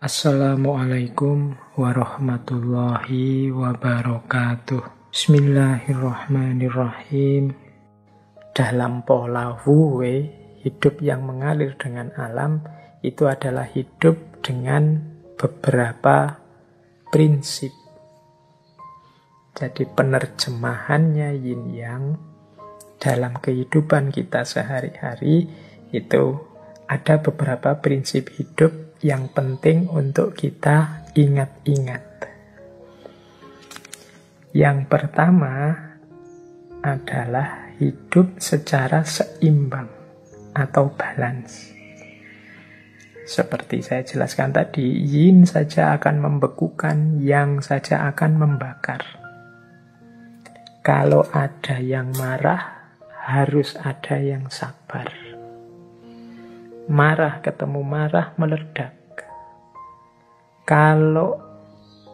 Assalamualaikum warahmatullahi wabarakatuh. Bismillahirrahmanirrahim. Dalam pola Wu Wei, hidup yang mengalir dengan alam itu adalah hidup dengan beberapa prinsip. Jadi penerjemahannya yin yang dalam kehidupan kita sehari-hari itu ada beberapa prinsip hidup yang penting untuk kita ingat-ingat. Yang pertama adalah hidup secara seimbang atau balance. Seperti saya jelaskan tadi, yin saja akan membekukan, yang saja akan membakar. Kalau ada yang marah, harus ada yang sabar. Marah ketemu marah meledak. Kalau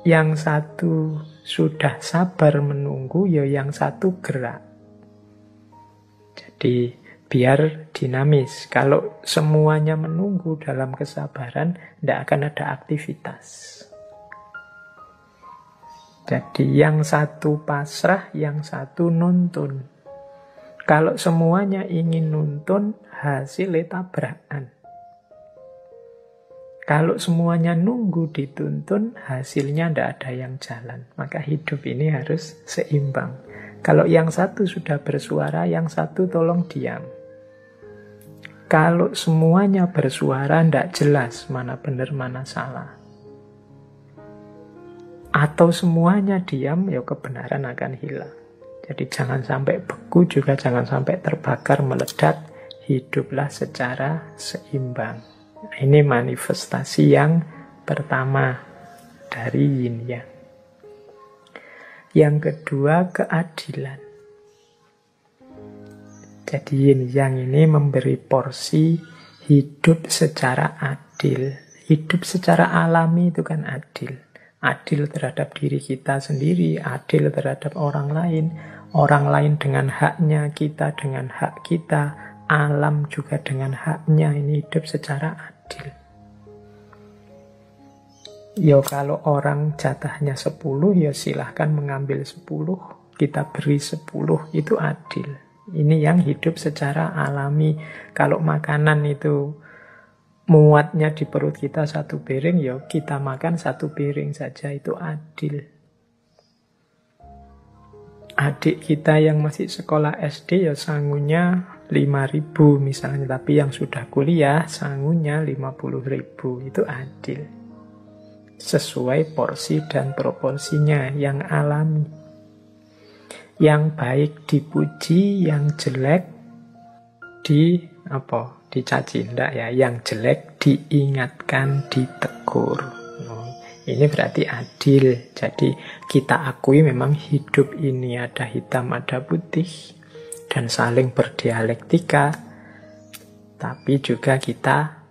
yang satu sudah sabar menunggu, ya yang satu gerak. Jadi biar dinamis. Kalau semuanya menunggu dalam kesabaran, tidak akan ada aktivitas. Jadi yang satu pasrah, yang satu nuntun. Kalau semuanya ingin nuntun, hasilnya tabrakan. Kalau semuanya nunggu dituntun, hasilnya tidak ada yang jalan. Maka hidup ini harus seimbang. Kalau yang satu sudah bersuara, yang satu tolong diam. Kalau semuanya bersuara, tidak jelas mana benar, mana salah. Atau semuanya diam, ya kebenaran akan hilang. Jadi jangan sampai beku, juga jangan sampai terbakar, meledak. Hiduplah secara seimbang. Ini manifestasi yang pertama dari yin yang. Yang kedua, keadilan. Jadi yin yang ini memberi porsi hidup secara adil. Hidup secara alami itu kan adil. Adil terhadap diri kita sendiri, adil terhadap orang lain dengan haknya, kita dengan hak kita, alam juga dengan haknya. Ini hidup secara adil. Ya kalau orang jatahnya 10, ya silahkan mengambil 10, kita beri 10, itu adil. Ini yang hidup secara alami. Kalau makanan itu muatnya di perut kita 1 piring, ya kita makan 1 piring saja, itu adil. Adik kita yang masih sekolah SD ya sangunya 5.000 misalnya, tapi yang sudah kuliah sangunya 50.000, itu adil. Sesuai porsi dan proporsinya yang alami. Yang baik dipuji, yang jelek dicaci, enggak ya, yang jelek diingatkan, ditegur. Ini berarti adil. Jadi kita akui memang hidup ini ada hitam, ada putih, dan saling berdialektika. Tapi juga kita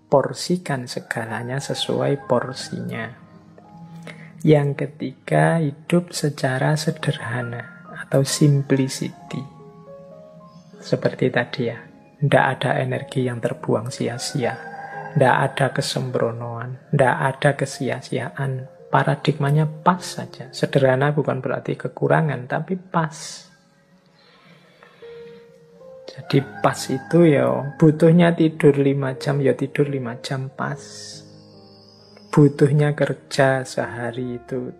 porsikan segalanya sesuai porsinya. Yang ketiga, hidup secara sederhana atau simplicity. Seperti tadi ya, tidak ada energi yang terbuang sia-sia. Tidak ada kesembronoan, tidak ada kesia-siaan. Paradigmanya pas saja. Sederhana bukan berarti kekurangan, tapi pas. Jadi pas itu ya, butuhnya tidur 5 jam, ya tidur 5 jam pas. Butuhnya kerja sehari itu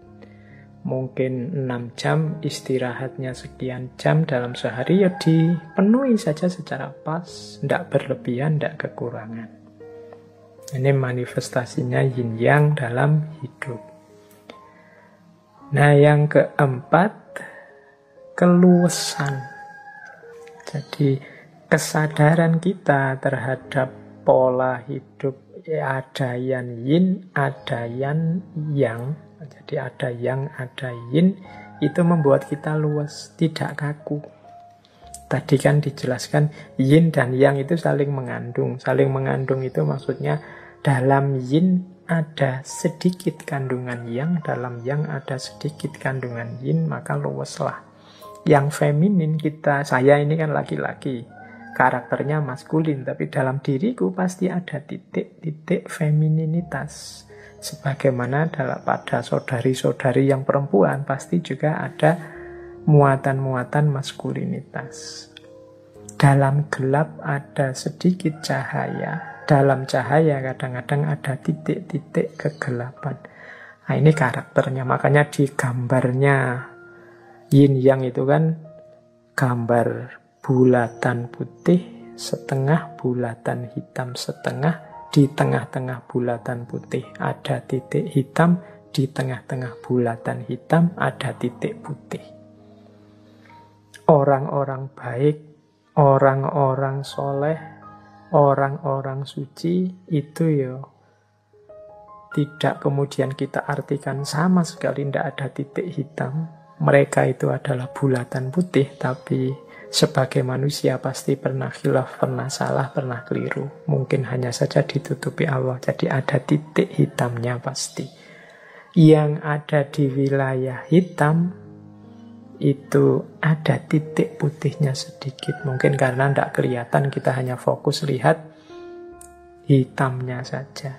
mungkin 6 jam, istirahatnya sekian jam dalam sehari, ya dipenuhi saja secara pas. Tidak berlebihan, tidak kekurangan. Ini manifestasinya yin yang dalam hidup. Nah, yang keempat, keluasan. Jadi kesadaran kita terhadap pola hidup, ada yang yin, ada yang yang. Jadi ada yang, ada yin, itu membuat kita luas, tidak kaku. Tadi kan dijelaskan yin dan yang itu saling mengandung. Saling mengandung itu maksudnya dalam yin ada sedikit kandungan yang, dalam yang ada sedikit kandungan yin, maka luweslah. Yang feminin kita, saya ini kan laki-laki, karakternya maskulin, tapi dalam diriku pasti ada titik-titik femininitas. Sebagaimana pada saudari-saudari yang perempuan pasti juga ada muatan-muatan maskulinitas. Dalam gelap ada sedikit cahaya. Dalam cahaya kadang-kadang ada titik-titik kegelapan. Nah, ini karakternya. Makanya di gambarnya yin yang itu kan gambar bulatan putih, setengah bulatan hitam, setengah. Di tengah-tengah bulatan putih ada titik hitam, di tengah-tengah bulatan hitam ada titik putih. Orang-orang baik, orang-orang soleh, orang-orang suci itu ya tidak kemudian kita artikan sama sekali tidak ada titik hitam. Mereka itu adalah bulatan putih, tapi sebagai manusia pasti pernah khilaf, pernah salah, pernah keliru. Mungkin hanya saja ditutupi Allah. Jadi ada titik hitamnya pasti. Yang ada di wilayah hitam itu ada titik putihnya sedikit. Mungkin karena tidak kelihatan, kita hanya fokus lihat hitamnya saja.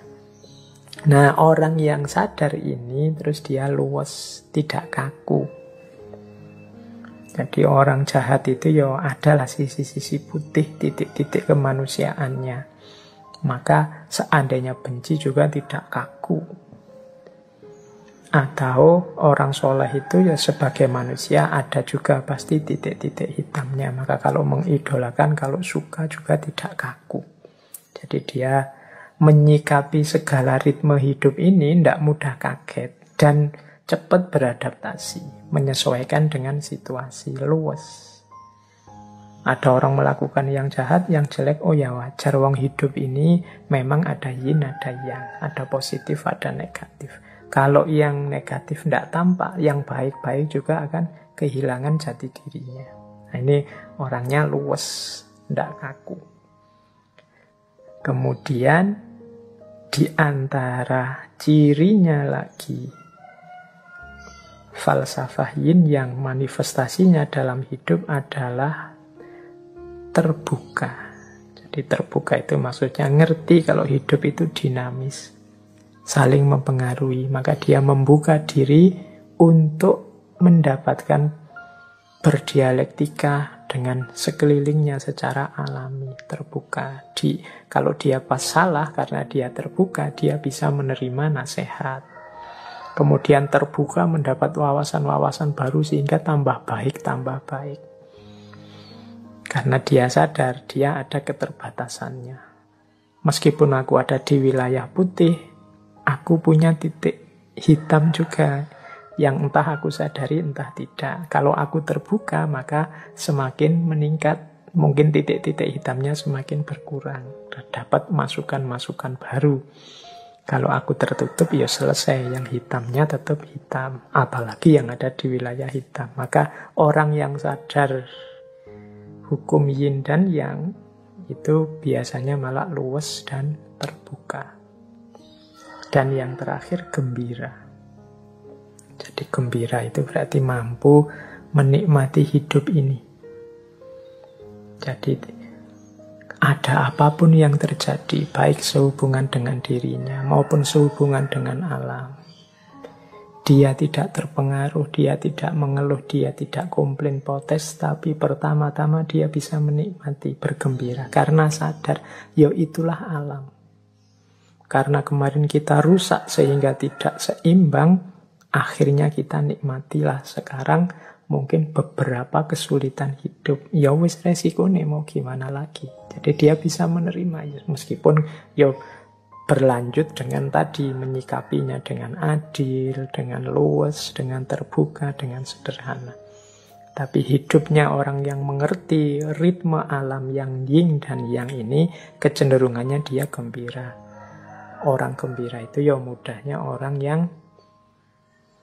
Nah, orang yang sadar ini terus dia luwes, tidak kaku. Jadi orang jahat itu ya adalah sisi-sisi putih, titik-titik kemanusiaannya. Maka seandainya benci juga tidak kaku. Atau orang soleh itu ya sebagai manusia ada juga pasti titik-titik hitamnya. Maka kalau mengidolakan, kalau suka juga tidak kaku. Jadi dia menyikapi segala ritme hidup ini tidak mudah kaget. Dan cepat beradaptasi, menyesuaikan dengan situasi, luwes. Ada orang melakukan yang jahat, yang jelek, oh ya wajar, wong hidup ini memang ada yin, ada yang, ada positif, ada negatif. Kalau yang negatif tidak tampak, yang baik-baik juga akan kehilangan jati dirinya. Nah, ini orangnya luwes, tidak kaku. Kemudian di antara cirinya lagi falsafah yin yang manifestasinya dalam hidup adalah terbuka. Jadi terbuka itu maksudnya ngerti kalau hidup itu dinamis, saling mempengaruhi. Maka dia membuka diri untuk mendapatkan berdialektika dengan sekelilingnya secara alami, terbuka. Kalau dia pas salah, karena dia terbuka, dia bisa menerima nasihat. Kemudian terbuka mendapat wawasan-wawasan baru sehingga tambah baik. Karena dia sadar dia ada keterbatasannya. Meskipun aku ada di wilayah putih, aku punya titik hitam juga yang entah aku sadari entah tidak. Kalau aku terbuka maka semakin meningkat, mungkin titik-titik hitamnya semakin berkurang. Dapat masukan-masukan baru. Kalau aku tertutup, ya selesai. Yang hitamnya tetap hitam. Apalagi yang ada di wilayah hitam. Maka orang yang sadar hukum yin dan yang, itu biasanya malah luwes dan terbuka. Dan yang terakhir, gembira. Jadi gembira itu berarti mampu menikmati hidup ini. Jadi ada apapun yang terjadi, baik sehubungan dengan dirinya maupun sehubungan dengan alam, dia tidak terpengaruh, dia tidak mengeluh, dia tidak komplain protes, tapi pertama-tama dia bisa menikmati, bergembira, karena sadar, ya itulah alam. Karena kemarin kita rusak sehingga tidak seimbang, akhirnya kita nikmatilah sekarang. Mungkin beberapa kesulitan hidup, ya wis resikonya mau gimana lagi. Jadi dia bisa menerima ya, meskipun ya berlanjut dengan tadi menyikapinya dengan adil, dengan luwes, dengan terbuka, dengan sederhana. Tapi hidupnya orang yang mengerti ritme alam yang yin dan yang ini, kecenderungannya dia gembira. Orang gembira itu ya mudahnya orang yang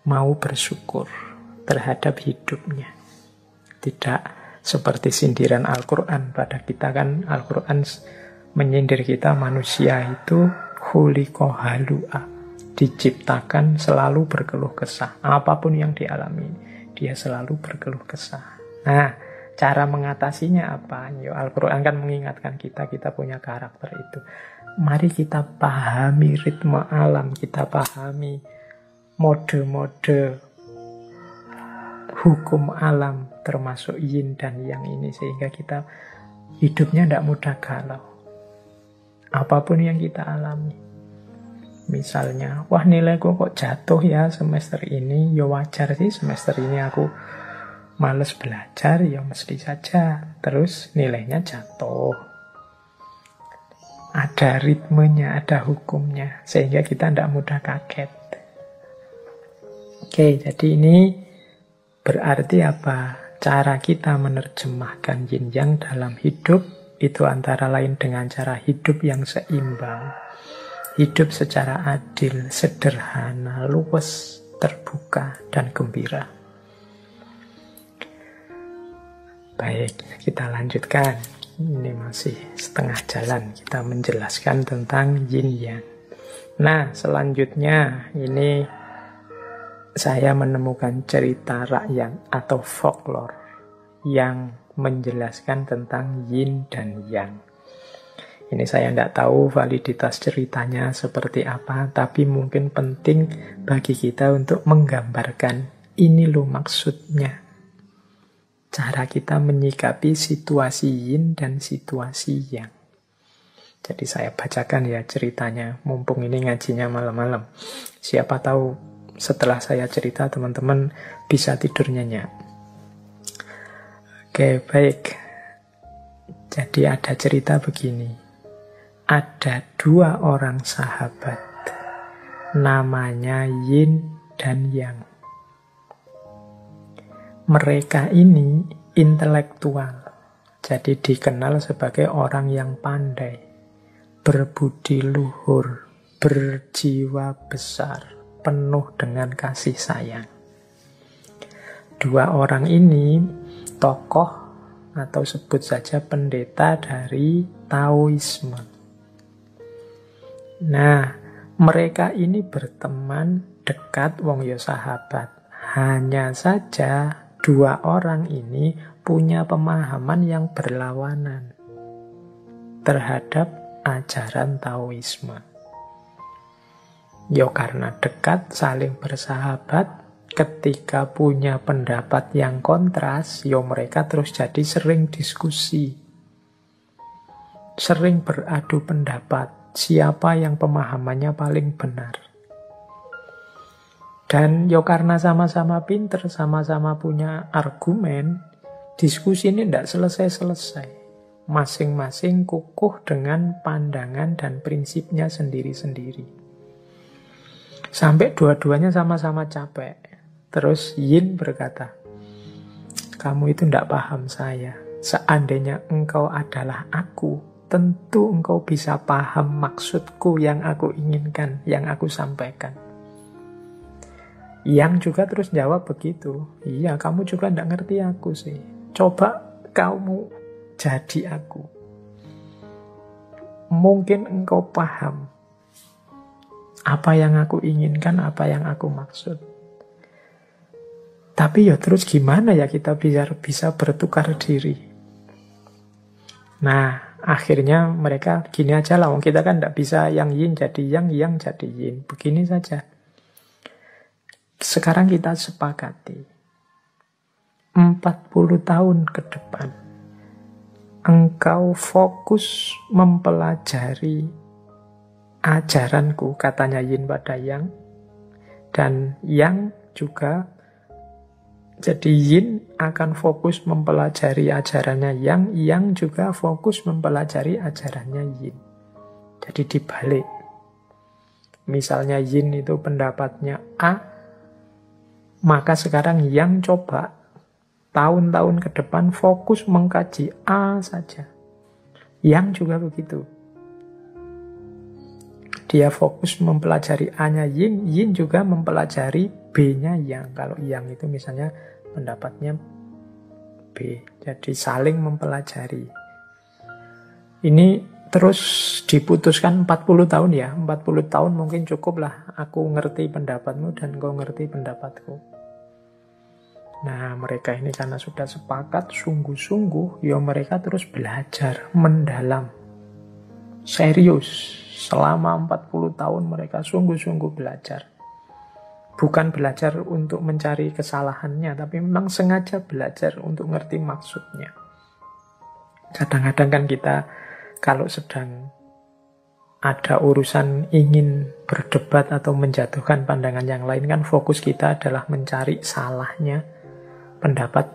mau bersyukur terhadap hidupnya. Tidak seperti sindiran Al-Quran pada kita, kan Al-Quran menyindir kita, manusia itu khuliqa halu'a, diciptakan selalu berkeluh kesah. Apapun yang dialami, dia selalu berkeluh kesah. Nah, cara mengatasinya apa? Yo, Al-Quran kan mengingatkan kita punya karakter itu. Mari kita pahami ritme alam, kita pahami mode-mode hukum alam, termasuk yin dan yang ini, sehingga kita hidupnya tidak mudah galau. Apapun yang kita alami. Misalnya, wah nilaiku kok jatuh ya semester ini, ya wajar sih semester ini aku males belajar, ya mesti saja. Terus nilainya jatuh. Ada ritmenya, ada hukumnya, sehingga kita tidak mudah kaget. Oke, jadi ini berarti apa? Cara kita menerjemahkan yin yang dalam hidup itu antara lain dengan cara hidup yang seimbang. Hidup secara adil, sederhana, luwes, terbuka, dan gembira. Baik, kita lanjutkan. Ini masih setengah jalan kita menjelaskan tentang yin yang. Nah, selanjutnya ini saya menemukan cerita rakyat atau folklore yang menjelaskan tentang yin dan yang. Ini saya tidak tahu validitas ceritanya seperti apa, tapi mungkin penting bagi kita untuk menggambarkan ini loh maksudnya. Cara kita menyikapi situasi yin dan situasi yang. Jadi saya bacakan ya ceritanya, mumpung ini ngajinya malam-malam. Siapa tahu setelah saya cerita teman-teman bisa tidur nyenyak. Oke, baik. Jadi ada cerita begini. Ada dua orang sahabat, namanya Yin dan Yang. Mereka ini intelektual, jadi dikenal sebagai orang yang pandai, berbudi luhur, berjiwa besar, penuh dengan kasih sayang. Dua orang ini tokoh atau sebut saja pendeta dari Taoisme. Nah, mereka ini berteman dekat, wong yo sahabat. Hanya saja dua orang ini punya pemahaman yang berlawanan terhadap ajaran Taoisme. Yo karena dekat, saling bersahabat, ketika punya pendapat yang kontras, yo mereka terus jadi sering diskusi. Sering beradu pendapat. Siapa yang pemahamannya paling benar. Dan yo karena sama-sama pinter, sama-sama punya argumen, diskusi ini tidak selesai-selesai. Masing-masing kukuh dengan pandangan dan prinsipnya sendiri-sendiri. Sampai dua-duanya sama-sama capek. Terus Yin berkata, kamu itu tidak paham saya. Seandainya engkau adalah aku, tentu engkau bisa paham maksudku yang aku inginkan, yang aku sampaikan. Yang juga terus jawab begitu. Iya, kamu juga tidak ngerti aku sih. Coba kamu jadi aku. Mungkin engkau paham apa yang aku inginkan, apa yang aku maksud. Tapi ya terus gimana ya kita bisa bertukar diri? Nah, akhirnya mereka gini aja lah, kita kan tidak bisa yang yin jadi yang jadi yin. Begini saja. Sekarang kita sepakati 40 tahun ke depan engkau fokus mempelajari ajaranku, katanya yin pada yang, dan yang juga jadi yin akan fokus mempelajari ajarannya yang juga fokus mempelajari ajarannya yin. Jadi dibalik. Misalnya yin itu pendapatnya A, maka sekarang yang coba tahun-tahun ke depan fokus mengkaji A saja. Yang juga begitu. Dia fokus mempelajari A-nya yin, yin juga mempelajari B-nya yang. Kalau yang itu misalnya pendapatnya B. Jadi saling mempelajari. Ini terus diputuskan 40 tahun ya. 40 tahun mungkin cukup lah. Aku ngerti pendapatmu dan kau ngerti pendapatku. Nah, mereka ini karena sudah sepakat sungguh-sungguh, ya mereka terus belajar mendalam. Serius. Selama 40 tahun mereka sungguh-sungguh belajar. Bukan belajar untuk mencari kesalahannya, tapi memang sengaja belajar untuk ngerti maksudnya. Kadang-kadang kan kita kalau sedang ada urusan ingin berdebat atau menjatuhkan pandangan yang lain, kan fokus kita adalah mencari salahnya pendapat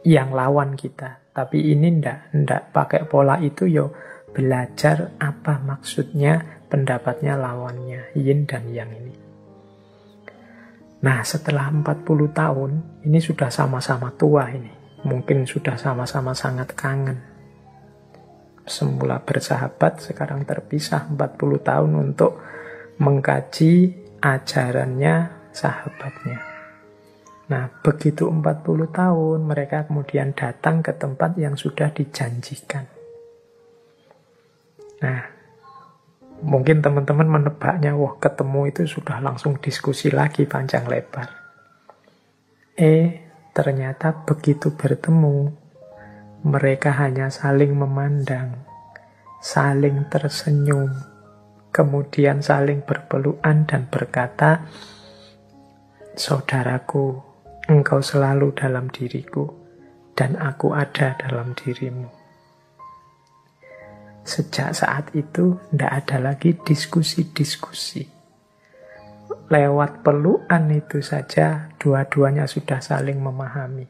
yang lawan kita. Tapi ini ndak pakai pola itu, yo belajar apa maksudnya pendapatnya lawannya, yin dan yang ini. Nah, setelah 40 tahun, ini sudah sama-sama tua ini. Mungkin sudah sama-sama sangat kangen. Semula bersahabat, sekarang terpisah 40 tahun untuk mengkaji ajarannya sahabatnya. Nah, begitu 40 tahun, mereka kemudian datang ke tempat yang sudah dijanjikan. Nah, mungkin teman-teman menebaknya, wah ketemu itu sudah langsung diskusi lagi panjang lebar. Ternyata begitu bertemu, mereka hanya saling memandang, saling tersenyum, kemudian saling berpelukan dan berkata, "Saudaraku, engkau selalu dalam diriku, dan aku ada dalam dirimu." Sejak saat itu, tidak ada lagi diskusi-diskusi. Lewat pelukan itu saja, dua-duanya sudah saling memahami.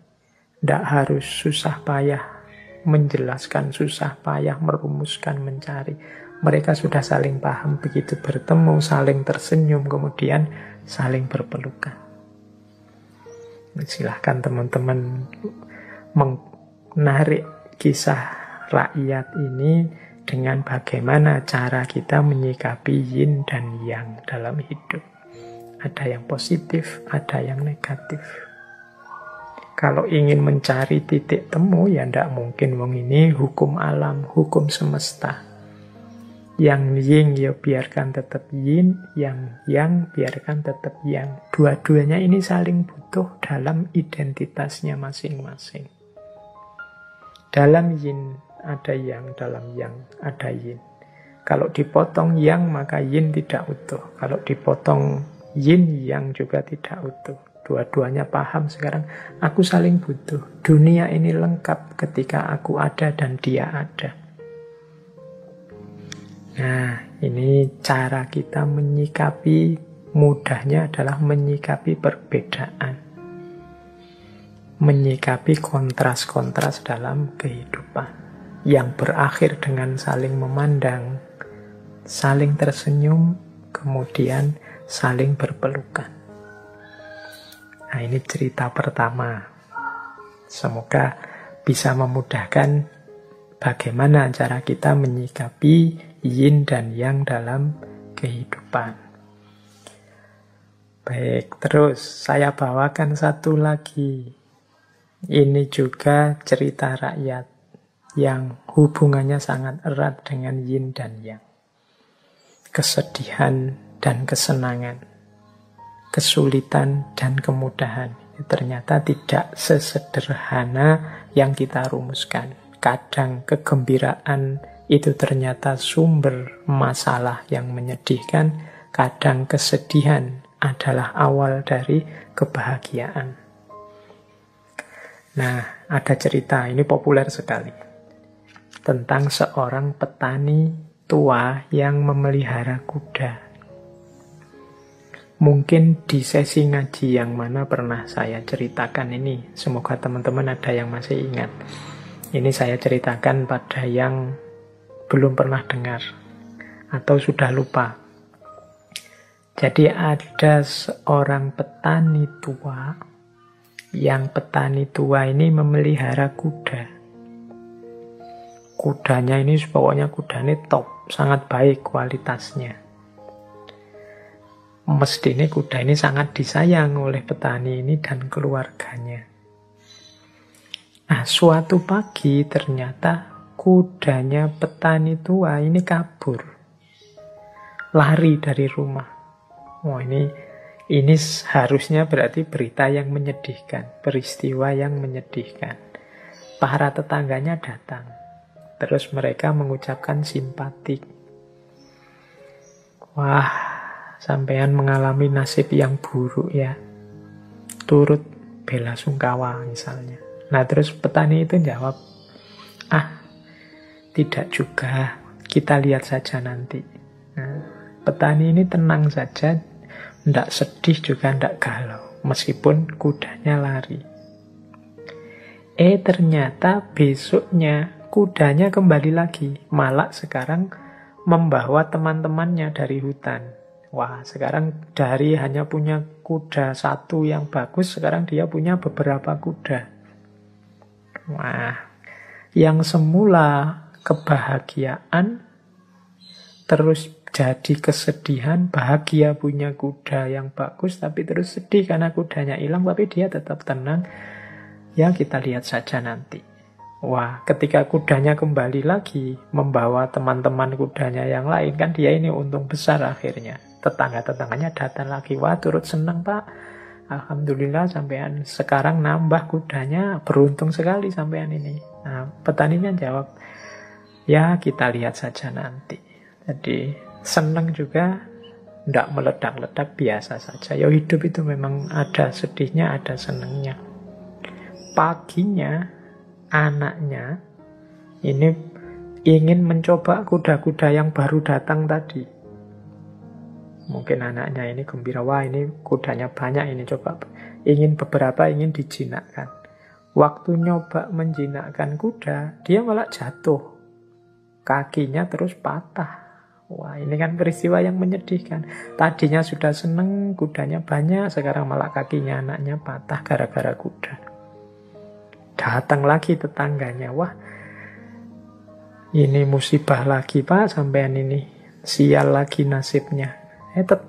Tidak harus susah payah menjelaskan, susah payah merumuskan, mencari. Mereka sudah saling paham, begitu bertemu, saling tersenyum, kemudian saling berpelukan. Silahkan teman-teman menarik kisah rakyat ini dengan bagaimana cara kita menyikapi yin dan yang dalam hidup. Ada yang positif, ada yang negatif. Kalau ingin mencari titik temu, ya tidak mungkin. Wong ini hukum alam, hukum semesta. Yang yin ya biarkan tetap yin, yang biarkan tetap yang. Dua-duanya ini saling butuh dalam identitasnya masing-masing. Dalam yin ada yang, dalam yang ada yin. Kalau dipotong yang, maka yin tidak utuh. Kalau dipotong yin, yang juga tidak utuh. Dua-duanya paham sekarang, aku saling butuh. Dunia ini lengkap ketika aku ada dan dia ada. Nah, ini cara kita menyikapi, mudahnya adalah menyikapi perbedaan. Menyikapi kontras-kontras dalam kehidupan. Yang berakhir dengan saling memandang, saling tersenyum, kemudian saling berpelukan. Nah, ini cerita pertama. Semoga bisa memudahkan bagaimana cara kita menyikapi yin dan yang dalam kehidupan. Baik, terus saya bawakan satu lagi. Ini juga cerita rakyat yang hubungannya sangat erat dengan yin dan yang. Kesedihan dan kesenangan. Kesulitan dan kemudahan. Ternyata tidak sesederhana yang kita rumuskan. Kadang kegembiraan itu ternyata sumber masalah yang menyedihkan. Kadang kesedihan adalah awal dari kebahagiaan. Nah, ada cerita, ini populer sekali. Tentang seorang petani tua yang memelihara kuda. Mungkin di sesi ngaji yang mana pernah saya ceritakan ini. Semoga teman-teman ada yang masih ingat. Ini saya ceritakan pada yang belum pernah dengar atau sudah lupa. Jadi ada seorang petani tua, yang petani tua ini memelihara kuda. Kudanya ini pokoknya kudanya top, sangat baik kualitasnya. Mestinya kuda ini sangat disayang oleh petani ini dan keluarganya. Nah, suatu pagi ternyata kudanya petani tua ini kabur. Lari dari rumah. Wah, ini harusnya berarti berita yang menyedihkan, peristiwa yang menyedihkan. Para tetangganya datang. Terus mereka mengucapkan simpati. Wah, sampean mengalami nasib yang buruk ya. Turut bela sungkawa misalnya. Nah terus petani itu jawab, tidak juga, kita lihat saja nanti. Nah, petani ini tenang saja, tidak sedih juga tidak galau, meskipun kudanya lari. Ternyata besoknya kudanya kembali lagi, malah sekarang membawa teman-temannya dari hutan. Wah, sekarang dari hanya punya kuda satu yang bagus, sekarang dia punya beberapa kuda. Wah, yang semula kebahagiaan terus jadi kesedihan, bahagia punya kuda yang bagus, tapi terus sedih karena kudanya hilang, tapi dia tetap tenang. Ya, kita lihat saja nanti. Wah, ketika kudanya kembali lagi, membawa teman-teman kudanya yang lain, kan dia ini untung besar akhirnya. Tetangga-tetangganya datang lagi, wah turut senang Pak. Alhamdulillah sampean sekarang nambah kudanya, beruntung sekali sampean ini. Nah, petaninya jawab, ya kita lihat saja nanti. Jadi senang juga, tidak meledak-ledak, biasa saja. Ya hidup itu memang ada sedihnya, ada senangnya. Paginya anaknya ini ingin mencoba kuda-kuda yang baru datang tadi. Mungkin anaknya ini gembira, wah ini kudanya banyak, ini coba. Ingin beberapa, ingin dijinakkan. Waktu nyoba menjinakkan kuda, dia malah jatuh. Kakinya terus patah. Wah, ini kan peristiwa yang menyedihkan. Tadinya sudah seneng, kudanya banyak, sekarang malah kakinya anaknya patah gara-gara kuda. Datang lagi tetangganya, wah ini musibah lagi Pak, sampean ini sial lagi nasibnya.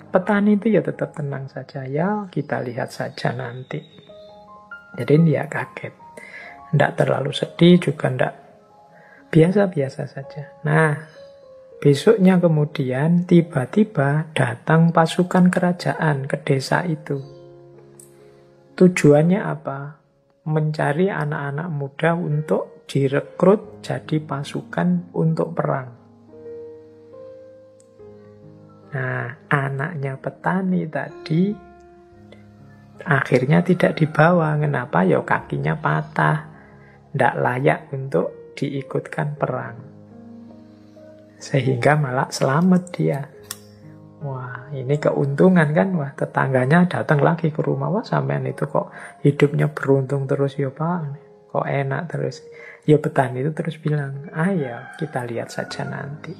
Petani itu ya tetap tenang saja, ya kita lihat saja nanti. Jadi dia kaget, tidak terlalu sedih juga tidak, biasa-biasa saja. Nah, besoknya kemudian tiba-tiba datang pasukan kerajaan ke desa itu. Tujuannya apa? Mencari anak-anak muda untuk direkrut jadi pasukan untuk perang. Nah, anaknya petani tadi akhirnya tidak dibawa. Kenapa? Ya kakinya patah, tidak layak untuk diikutkan perang. Sehingga malah selamat dia. Wah, ini keuntungan kan? Wah, tetangganya datang lagi ke rumah. Wah, sampean itu kok hidupnya beruntung terus ya Pak? Kok enak terus? Ya petani itu terus bilang, ya kita lihat saja nanti.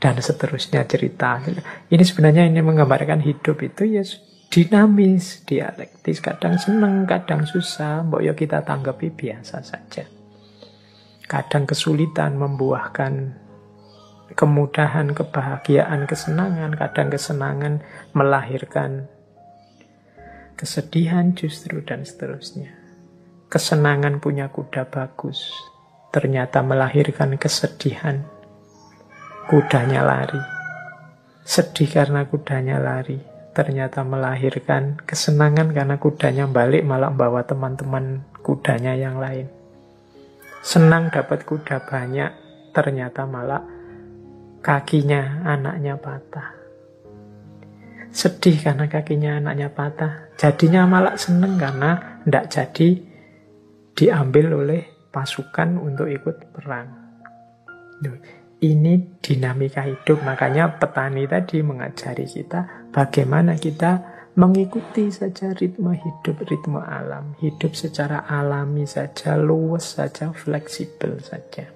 Dan seterusnya cerita. Ini sebenarnya ini menggambarkan hidup itu ya dinamis, dialektis. Kadang senang, kadang susah. Mbok ya kita tanggapi biasa saja. Kadang kesulitan membuahkan kemudahan, kebahagiaan, kesenangan. Kadang kesenangan melahirkan kesedihan justru, dan seterusnya. Kesenangan punya kuda bagus, ternyata melahirkan kesedihan. Kudanya lari. Sedih karena kudanya lari, ternyata melahirkan kesenangan karena kudanya balik malah bawa teman-teman kudanya yang lain. Senang dapat kuda banyak, ternyata malah kakinya anaknya patah. Sedih karena kakinya anaknya patah, jadinya malah seneng karena tidak jadi diambil oleh pasukan untuk ikut perang. Ini dinamika hidup. Makanya petani tadi mengajari kita bagaimana kita mengikuti saja ritme hidup, ritme alam. Hidup secara alami saja, luwes saja, fleksibel saja.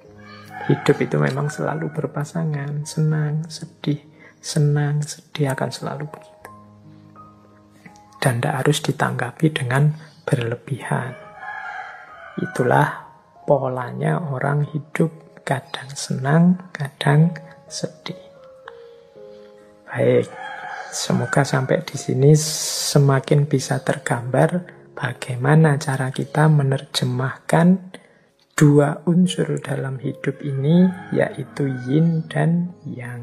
Hidup itu memang selalu berpasangan, senang, sedih akan selalu begitu. Dan tidak harus ditanggapi dengan berlebihan. Itulah polanya orang hidup, kadang senang, kadang sedih. Baik, semoga sampai di sini semakin bisa tergambar bagaimana cara kita menerjemahkan dua unsur dalam hidup ini, yaitu yin dan yang.